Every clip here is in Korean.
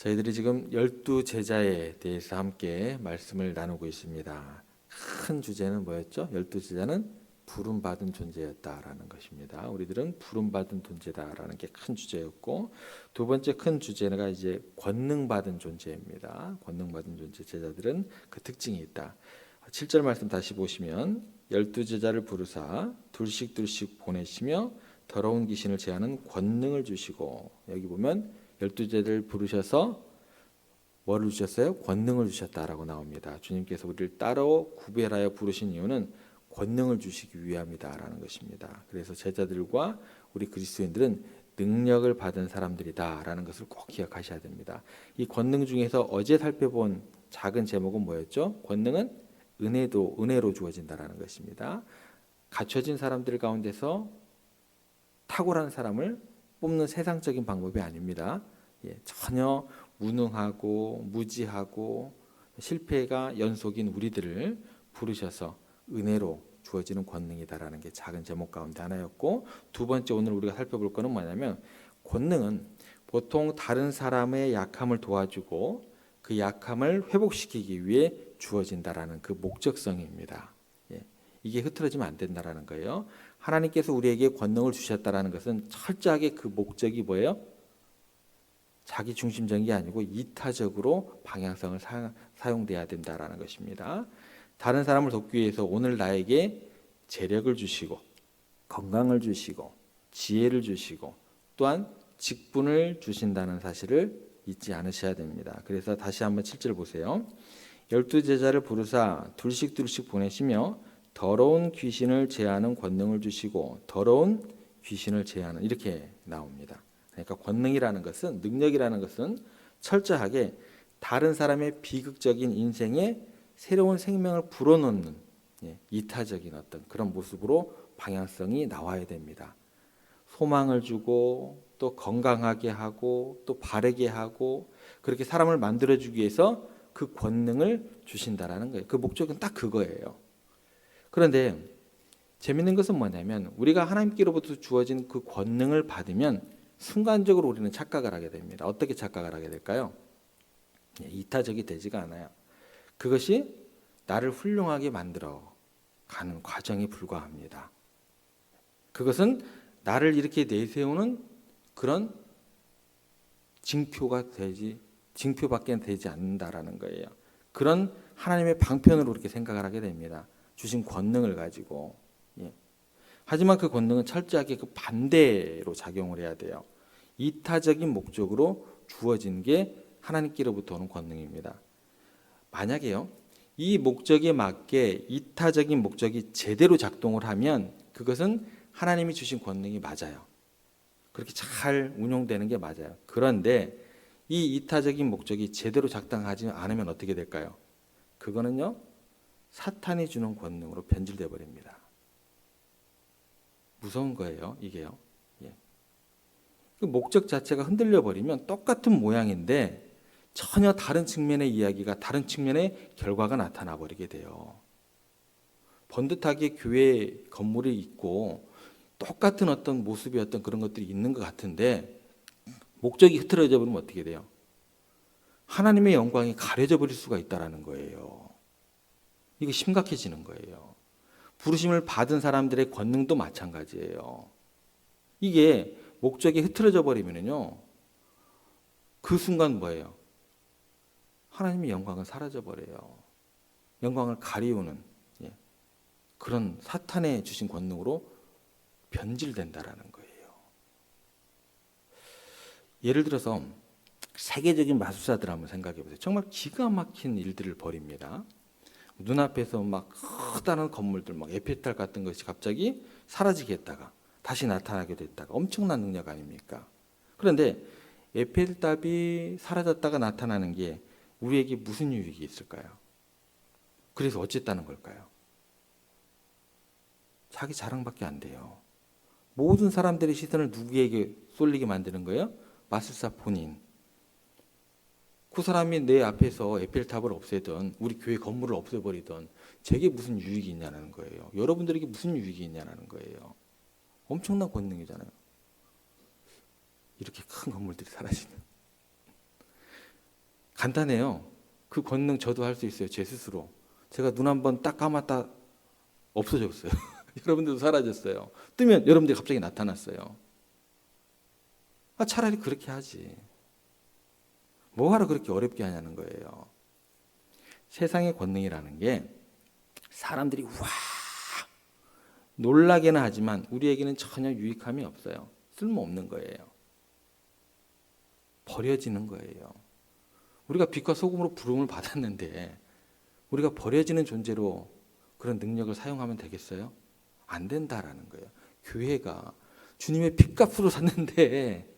저희들이 지금 12제자에 대해서 함께 말씀을 나누고 있습니다. 큰 주제는 뭐였죠? 12제자는 부름받은 존재였다라는 것입니다. 우리들은 부름받은 존재다라는 게 큰 주제였고, 두 번째 큰 주제가 이제 권능받은 존재입니다. 권능받은 존재, 제자들은 그 특징이 있다. 7절 말씀 다시 보시면 12제자를 부르사 둘씩 보내시며 더러운 귀신을 제하는 권능을 주시고, 여기 보면 12제자를 부르셔서 뭐를 주셨어요? 권능을 주셨다라고 나옵니다. 주님께서 우리를 따로 구별하여 부르신 이유는 권능을 주시기 위함이다라는 것입니다. 그래서 제자들과 우리 그리스도인들은 능력을 받은 사람들이다라는 것을 꼭 기억하셔야 됩니다. 이 권능 중에서 어제 살펴본 작은 제목은 뭐였죠? 권능은 은혜로 주어진다라는 것입니다. 갖춰진 사람들 가운데서 탁월한 사람을 뽑는 세상적인 방법이 아닙니다. 전혀 무능하고 무지하고 실패가 연속인 우리들을 부르셔서 은혜로 주어지는 권능이다라는 게 작은 제목 가운데 하나였고, 두 번째 오늘 우리가 살펴볼 거는 뭐냐면, 권능은 보통 다른 사람의 약함을 도와주고 그 약함을 회복시키기 위해 주어진다라는 그 목적성입니다. 이게 흐트러지면 안 된다라는 거예요. 하나님께서 우리에게 권능을 주셨다라는 것은 철저하게 그 목적이 뭐예요? 자기 중심적인 게 아니고 이타적으로 방향성을 사용돼야 된다라는 것입니다. 다른 사람을 돕기 위해서 오늘 나에게 재력을 주시고 건강을 주시고 지혜를 주시고 또한 직분을 주신다는 사실을 잊지 않으셔야 됩니다. 그래서 다시 한번 7절 보세요. 12제자를 부르사 둘씩 보내시며 더러운 귀신을 제하는 권능을 주시고, 더러운 귀신을 제하는, 이렇게 나옵니다. 그러니까 권능이라는 것은, 능력이라는 것은 철저하게 다른 사람의 비극적인 인생에 새로운 생명을 불어넣는 이타적인 어떤 그런 모습으로 방향성이 나와야 됩니다. 소망을 주고 또 건강하게 하고 또 바르게 하고 그렇게 사람을 만들어주기 위해서 그 권능을 주신다라는 거예요. 그 목적은 딱 그거예요. 그런데 재밌는 것은 뭐냐면, 우리가 하나님께로부터 주어진 그 권능을 받으면 순간적으로 우리는 착각을 하게 됩니다. 어떻게 착각을 하게 될까요? 이타적이 되지가 않아요. 그것이 나를 훌륭하게 만들어 가는 과정에 불과합니다. 그것은 나를 이렇게 내세우는 그런 징표밖에 되지 않는다라는 거예요. 그런 하나님의 방편으로 이렇게 생각을 하게 됩니다. 주신 권능을 가지고. 하지만 그 권능은 철저하게 그 반대로 작용을 해야 돼요. 이타적인 목적으로 주어진 게 하나님께로부터 오는 권능입니다. 만약에요, 이 목적에 맞게 이타적인 목적이 제대로 작동을 하면 그것은 하나님이 주신 권능이 맞아요. 그렇게 잘 운용되는 게 맞아요. 그런데 이 이타적인 목적이 제대로 작동하지 않으면 어떻게 될까요? 그거는요, 사탄이 주는 권능으로 변질돼 버립니다. 무서운 거예요, 이게요. 그 목적 자체가 흔들려 버리면 똑같은 모양인데 전혀 다른 측면의 이야기가, 다른 측면의 결과가 나타나 버리게 돼요. 번듯하게 교회 건물이 있고 똑같은 어떤 모습의 어떤 그런 것들이 있는 것 같은데 목적이 흐트러져 버리면 어떻게 돼요? 하나님의 영광이 가려져 버릴 수가 있다라는 거예요. 이거 심각해지는 거예요. 부르심을 받은 사람들의 권능도 마찬가지예요. 이게 목적이 흐트러져 버리면요, 그 순간 뭐예요? 하나님의 영광은 사라져 버려요. 영광을 가리우는 그런 사탄의 주신 권능으로 변질된다라는 거예요. 예를 들어서 세계적인 마술사들 한번 생각해 보세요. 정말 기가 막힌 일들을 벌입니다. 눈앞에서 막 커다란 건물들, 막 에펠탑 같은 것이 갑자기 사라지게 했다가 다시 나타나게 됐다가 엄청난 능력 아닙니까? 그런데 에펠탑이 사라졌다가 나타나는 게 우리에게 무슨 유익이 있을까요? 그래서 어쨌다는 걸까요? 자기 자랑밖에 안 돼요. 모든 사람들의 시선을 누구에게 쏠리게 만드는 거예요? 마술사 본인. 그 사람이 내 앞에서 에펠탑을 없애든 우리 교회 건물을 없애버리든 제게 무슨 유익이 있냐는 거예요. 여러분들에게 무슨 유익이 있냐는 거예요. 엄청난 권능이잖아요. 이렇게 큰 건물들이 사라지는. 간단해요. 그 권능 저도 할 수 있어요. 제 스스로. 제가 눈 한번 딱 감았다 없어졌어요. 여러분들도 사라졌어요. 뜨면 여러분들이 갑자기 나타났어요. 차라리 그렇게 하지. 뭐하러 그렇게 어렵게 하냐는 거예요. 세상의 권능이라는 게 사람들이 와 놀라게는 하지만 우리에게는 전혀 유익함이 없어요. 쓸모없는 거예요. 버려지는 거예요. 우리가 빛과 소금으로 부름을 받았는데 우리가 버려지는 존재로 그런 능력을 사용하면 되겠어요? 안 된다라는 거예요. 교회가 주님의 핏값으로 샀는데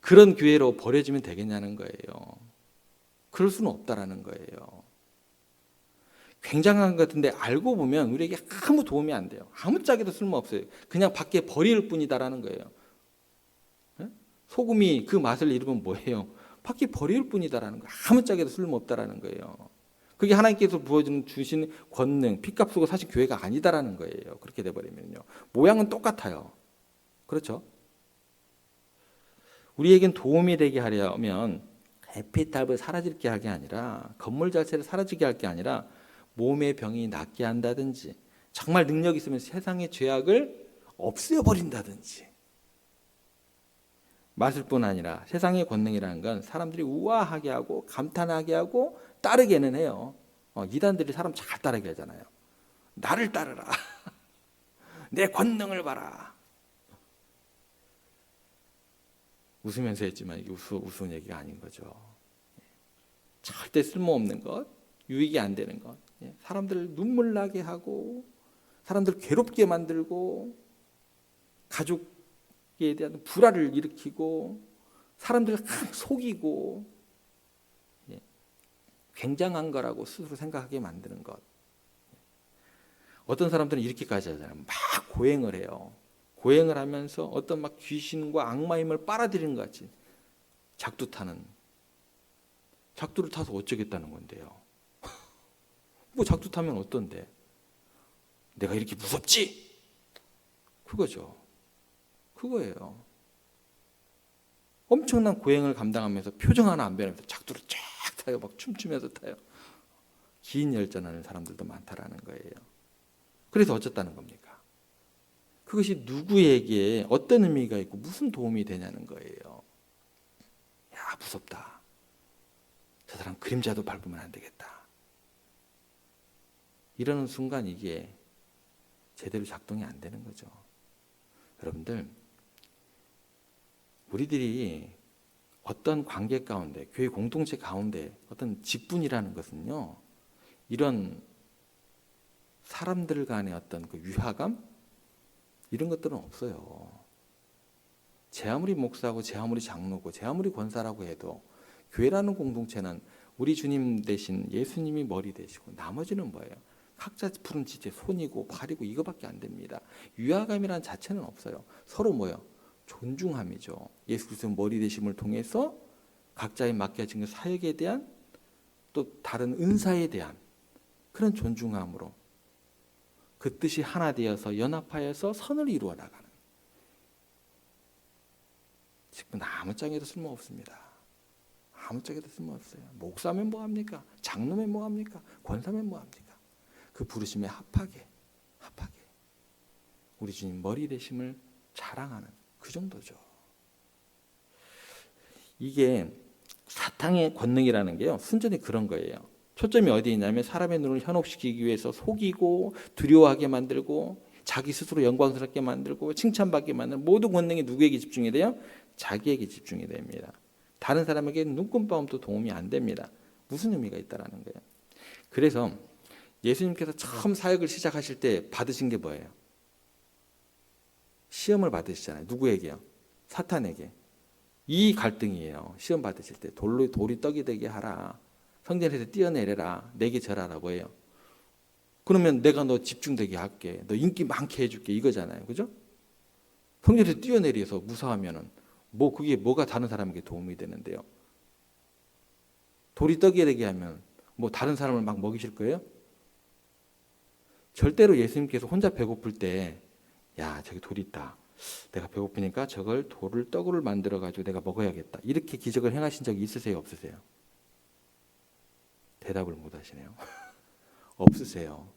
그런 교회로 버려지면 되겠냐는 거예요. 그럴 수는 없다라는 거예요. 굉장한 것 같은데 알고 보면 우리에게 아무 도움이 안 돼요. 아무짝에도 쓸모없어요. 그냥 밖에 버릴 뿐이다라는 거예요. 소금이 그 맛을 잃으면 뭐예요? 밖에 버릴 뿐이다라는 거예요. 아무짝에도 쓸모없다라는 거예요. 그게 하나님께서 주신 권능, 핏값 쓰고 사실 교회가 아니다라는 거예요. 그렇게 돼버리면요. 모양은 똑같아요. 그렇죠? 우리에겐 도움이 되게 하려면 에피탑을 사라지게 할 게 아니라 건물 자체를 사라지게 할 게 아니라 몸의 병이 낫게 한다든지 정말 능력이 있으면 세상의 죄악을 없애버린다든지 맞을 뿐 아니라 세상의 권능이라는 건 사람들이 우아하게 하고 감탄하게 하고 따르게는 해요. 이단들이 사람 잘 따르게 하잖아요. 나를 따르라. 내 권능을 봐라. 웃으면서 했지만 이게 우스운 얘기가 아닌 거죠. 절대 쓸모없는 것, 유익이 안 되는 것, 사람들을 눈물 나게 하고 사람들을 괴롭게 만들고 가족에 대한 불화를 일으키고 사람들을 속이고 굉장한 거라고 스스로 생각하게 만드는 것. 어떤 사람들은 이렇게까지 하잖아요. 막 고행을 해요. 고행을 하면서 어떤 막 귀신과 악마 힘을 빨아들이는 것 같이 작두 타는. 작두를 타서 어쩌겠다는 건데요. 뭐 작두 타면 어떤데? 내가 이렇게 무섭지? 그거죠. 그거예요. 엄청난 고행을 감당하면서 표정 하나 안 변하면서 작두를 쫙 타요. 막 춤추면서 타요. 긴 열전하는 사람들도 많다라는 거예요. 그래서 어쨌다는 겁니까? 그것이 누구에게 어떤 의미가 있고 무슨 도움이 되냐는 거예요. 야, 무섭다. 저 사람 그림자도 밟으면 안 되겠다. 이러는 순간 이게 제대로 작동이 안 되는 거죠. 여러분들, 우리들이 어떤 관계 가운데, 교회 공동체 가운데 어떤 직분이라는 것은요, 이런 사람들 간의 어떤 그 유화감? 이런 것들은 없어요. 제 아무리 목사고, 제 아무리 장로고, 제 아무리 권사라고 해도 교회라는 공동체는 우리 주님 대신 예수님이 머리 되시고 나머지는 뭐예요? 각자 푸른 지체 손이고 발이고 이거밖에 안 됩니다. 유화감이라는 자체는 없어요. 서로 뭐예요? 존중함이죠. 예수 그리스도 머리 되심을 통해서 각자의 맡겨진 그 사역에 대한 또 다른 은사에 대한 그런 존중함으로 그 뜻이 하나 되어서 연합하여서 선을 이루어 나가는. 지금 아무짝에도 쓸모없습니다. 아무짝에도 쓸모없어요. 목사면 뭐합니까? 장로면 뭐합니까? 권사면 뭐합니까? 그 부르심에 합하게 우리 주님 머리 되심을 자랑하는 그 정도죠. 이게 사탕의 권능이라는 게요, 순전히 그런 거예요. 초점이 어디에 있냐면 사람의 눈을 현혹시키기 위해서 속이고 두려워하게 만들고 자기 스스로 영광스럽게 만들고 칭찬받게 만드는 모든 권능이 누구에게 집중이 돼요? 자기에게 집중이 됩니다. 다른 사람에게 눈금방울도 도움이 안 됩니다. 무슨 의미가 있다라는 거예요. 그래서 예수님께서 처음 사역을 시작하실 때 받으신 게 뭐예요? 시험을 받으시잖아요. 누구에게요? 사탄에게. 이 갈등이에요. 시험 받으실 때 돌이 떡이 되게 하라. 성전에서 뛰어내려라. 내게 절하라. 뭐예요? 그러면 내가 너 집중되게 할게. 너 인기 많게 해줄게. 이거잖아요. 그죠? 성전에서 뛰어내려서 무사하면은 그게 뭐가 다른 사람에게 도움이 되는데요. 돌이 떡이 되게 하면 다른 사람을 막 먹이실 거예요? 절대로 예수님께서 혼자 배고플 때 야, 저기 돌이 있다. 내가 배고프니까 저걸 돌을 떡으로 만들어 가지고 내가 먹어야겠다. 이렇게 기적을 행하신 적이 있으세요, 없으세요? 대답을 못 하시네요. 없으세요.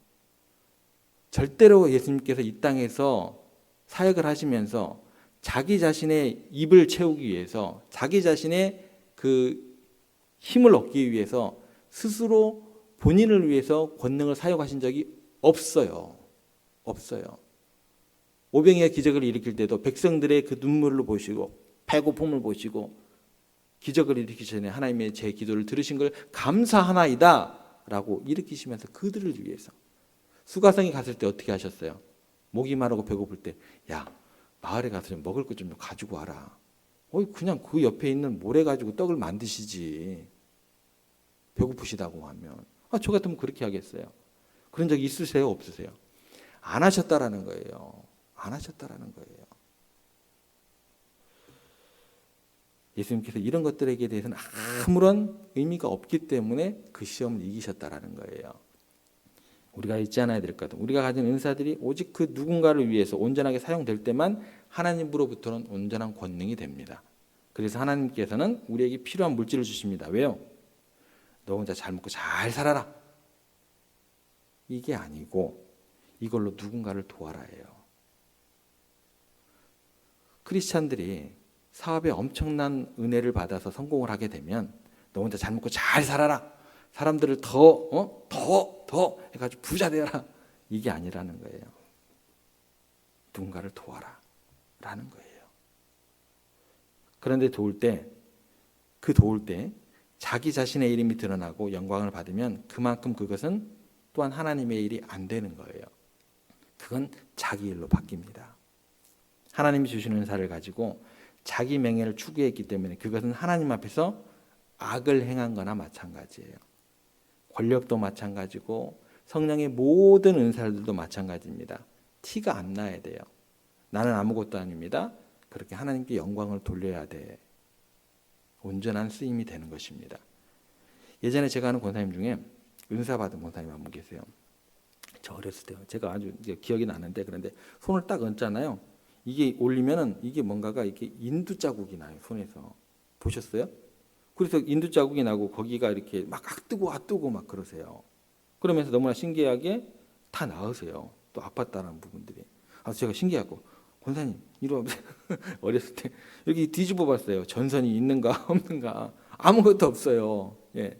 절대로 예수님께서 이 땅에서 사역을 하시면서 자기 자신의 입을 채우기 위해서, 자기 자신의 그 힘을 얻기 위해서 스스로 본인을 위해서 권능을 사용하신 적이 없어요. 없어요. 오병이어 기적을 일으킬 때도 백성들의 그 눈물을 보시고 배고픔을 보시고 기적을 일으키기 전에 하나님의 제 기도를 들으신 걸 감사하나이다 라고 일으키시면서 그들을 위해서, 수가성에 갔을 때 어떻게 하셨어요? 목이 마르고 배고플 때, 야, 마을에 가서 좀 먹을 것 좀 가지고 와라. 그냥 그 옆에 있는 모래 가지고 떡을 만드시지. 배고프시다고 하면. 저 같으면 그렇게 하겠어요. 그런 적 있으세요, 없으세요? 안 하셨다라는 거예요. 안 하셨다라는 거예요. 예수님께서 이런 것들에게 대해서는 아무런 의미가 없기 때문에 그 시험을 이기셨다라는 거예요. 우리가 잊지 않아야 될 것 같아요. 우리가 가진 은사들이 오직 그 누군가를 위해서 온전하게 사용될 때만 하나님으로부터는 온전한 권능이 됩니다. 그래서 하나님께서는 우리에게 필요한 물질을 주십니다. 왜요? 너 혼자 잘 먹고 잘 살아라. 이게 아니고 이걸로 누군가를 도와라 해요. 크리스찬들이 사업에 엄청난 은혜를 받아서 성공을 하게 되면 너 혼자 잘 먹고 잘 살아라. 사람들을 더 해가지고 부자 되어라. 이게 아니라는 거예요. 누군가를 도와라 라는 거예요. 그런데 도울 때 자기 자신의 이름이 드러나고 영광을 받으면 그만큼 그것은 또한 하나님의 일이 안 되는 거예요. 그건 자기 일로 바뀝니다. 하나님이 주시는 은사를 가지고 자기 명예를 추구했기 때문에 그것은 하나님 앞에서 악을 행한 거나 마찬가지예요. 권력도 마찬가지고 성령의 모든 은사들도 마찬가지입니다. 티가 안 나야 돼요. 나는 아무것도 아닙니다. 그렇게 하나님께 영광을 돌려야 돼. 온전한 쓰임이 되는 것입니다. 예전에 제가 아는 권사님 중에 은사 받은 권사님 한 분 계세요. 저 어렸을 때요. 제가 아주 기억이 나는데, 그런데 손을 딱 얹잖아요. 이게 올리면은 이게 뭔가가 이렇게 인두 자국이 나요, 손에서. 보셨어요? 그래서 인두 자국이 나고 거기가 이렇게 막 뜨고 막 그러세요. 그러면서 너무나 신기하게 다 나으세요. 또 아팠다는 부분들이. 제가 신기하고, 권사님 이리 와보세요. 어렸을 때 여기 뒤집어 봤어요. 전선이 있는가 없는가. 아무것도 없어요. 예.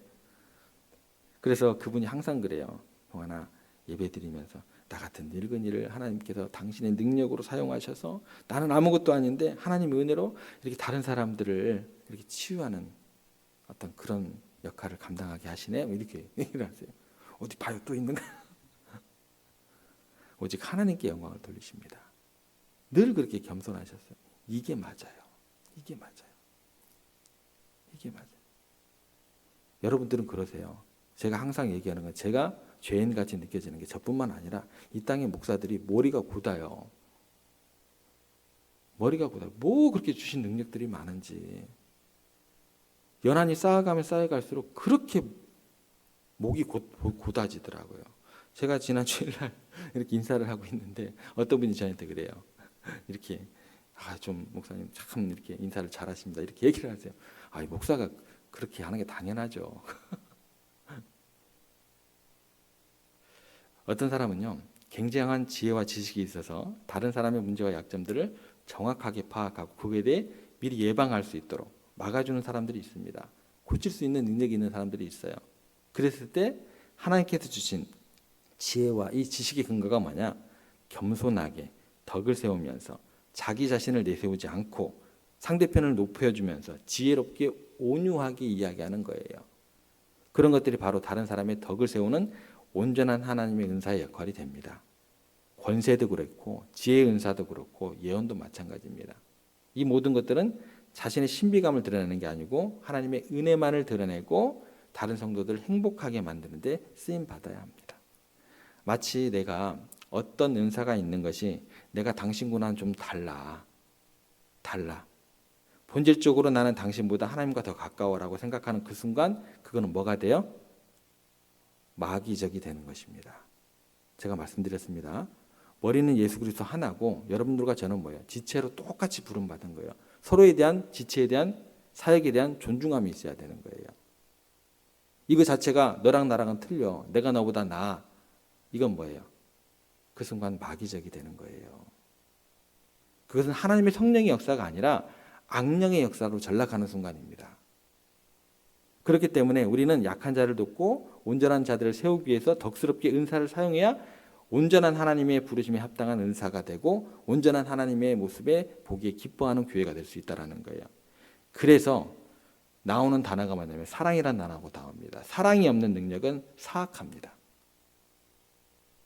그래서 그분이 항상 그래요. 동안아, 예배 드리면서 나 같은 늙은이를 하나님께서 당신의 능력으로 사용하셔서 나는 아무것도 아닌데 하나님의 은혜로 이렇게 다른 사람들을 이렇게 치유하는 어떤 그런 역할을 감당하게 하시네. 이렇게 얘기를 하세요. 어디 봐요, 또 있는가? 오직 하나님께 영광을 돌리십니다. 늘 그렇게 겸손하셨어요. 이게 맞아요. 이게 맞아요. 이게 맞아요. 여러분들은 그러세요. 제가 항상 얘기하는 건, 제가 죄인같이 느껴지는 게 저뿐만 아니라 이 땅의 목사들이 머리가 곧아요. 머리가 곧아요. 뭐 그렇게 주신 능력들이 많은지. 연한이 쌓아가면 쌓여갈수록 그렇게 목이 곧아지더라고요. 제가 지난 주일날 이렇게 인사를 하고 있는데 어떤 분이 저한테 그래요. 이렇게 좀 목사님 참 이렇게 인사를 잘하십니다. 이렇게 얘기를 하세요. 이 목사가 그렇게 하는 게 당연하죠. 어떤 사람은요, 굉장한 지혜와 지식이 있어서 다른 사람의 문제와 약점들을 정확하게 파악하고 그에 대해 미리 예방할 수 있도록 막아주는 사람들이 있습니다. 고칠 수 있는 능력이 있는 사람들이 있어요. 그랬을 때 하나님께서 주신 지혜와 이 지식의 근거가 뭐냐? 겸손하게 덕을 세우면서 자기 자신을 내세우지 않고 상대편을 높여주면서 지혜롭게 온유하게 이야기하는 거예요. 그런 것들이 바로 다른 사람의 덕을 세우는 온전한 하나님의 은사의 역할이 됩니다. 권세도 그렇고 지혜의 은사도 그렇고 예언도 마찬가지입니다. 이 모든 것들은 자신의 신비감을 드러내는 게 아니고 하나님의 은혜만을 드러내고 다른 성도들을 행복하게 만드는 데 쓰임 받아야 합니다. 마치 내가 어떤 은사가 있는 것이 내가 당신과는 좀 달라. 본질적으로 나는 당신보다 하나님과 더 가까워라고 생각하는 그 순간 그거는 뭐가 돼요? 마귀적이 되는 것입니다. 제가 말씀드렸습니다. 머리는 예수 그리스도 하나고 여러분들과 저는 뭐예요? 지체로 똑같이 부름받은 거예요. 서로에 대한 지체에 대한 사역에 대한 존중함이 있어야 되는 거예요. 이거 자체가 너랑 나랑은 틀려. 내가 너보다 나아. 이건 뭐예요? 그 순간 마귀적이 되는 거예요. 그것은 하나님의 성령의 역사가 아니라 악령의 역사로 전락하는 순간입니다. 그렇기 때문에 우리는 약한 자를 돕고 온전한 자들을 세우기 위해서 덕스럽게 은사를 사용해야 온전한 하나님의 부르심에 합당한 은사가 되고 온전한 하나님의 모습에 보기에 기뻐하는 교회가 될 수 있다는 거예요. 그래서 나오는 단어가 뭐냐면 사랑이라는 단어하고 나옵니다. 사랑이 없는 능력은 사악합니다.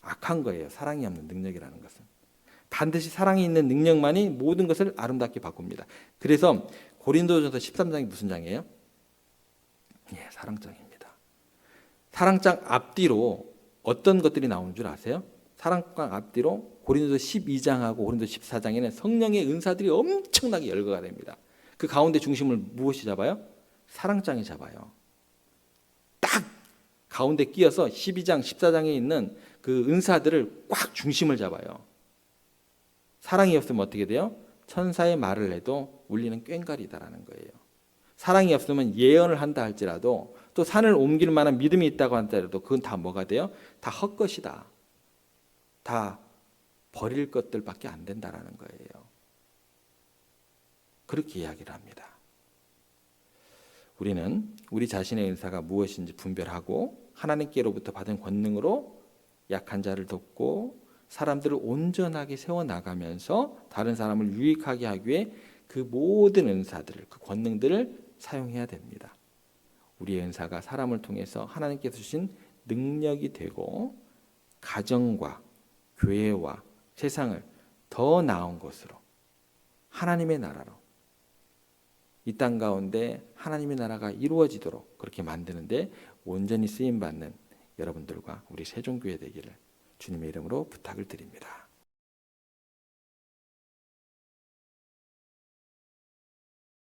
악한 거예요. 사랑이 없는 능력이라는 것은. 반드시 사랑이 있는 능력만이 모든 것을 아름답게 바꿉니다. 그래서 고린도전서 13장이 무슨 장이에요? 예, 사랑장입니다. 사랑장 앞뒤로 어떤 것들이 나오는 줄 아세요? 사랑장 앞뒤로 고린도서 12장하고 고린도서 14장에는 성령의 은사들이 엄청나게 열거가 됩니다. 그 가운데 중심을 무엇이 잡아요? 사랑장이 잡아요. 딱 가운데 끼어서 12장, 14장에 있는 그 은사들을 꽉 중심을 잡아요. 사랑이 없으면 어떻게 돼요? 천사의 말을 해도 울리는 꽹과리다라는 거예요. 사랑이 없으면 예언을 한다 할지라도 또 산을 옮길 만한 믿음이 있다고 한다라도 그건 다 뭐가 돼요? 다 헛것이다. 다 버릴 것들밖에 안 된다라는 거예요. 그렇게 이야기를 합니다. 우리는 우리 자신의 은사가 무엇인지 분별하고 하나님께로부터 받은 권능으로 약한 자를 돕고 사람들을 온전하게 세워나가면서 다른 사람을 유익하게 하기 위해 그 모든 은사들을, 그 권능들을 사용해야 됩니다. 우리의 은사가 사람을 통해서 하나님께서 주신 능력이 되고 가정과 교회와 세상을 더 나은 곳으로 하나님의 나라로 이 땅 가운데 하나님의 나라가 이루어지도록 그렇게 만드는데 온전히 쓰임받는 여러분들과 우리 세종교회 되기를 주님의 이름으로 부탁을 드립니다.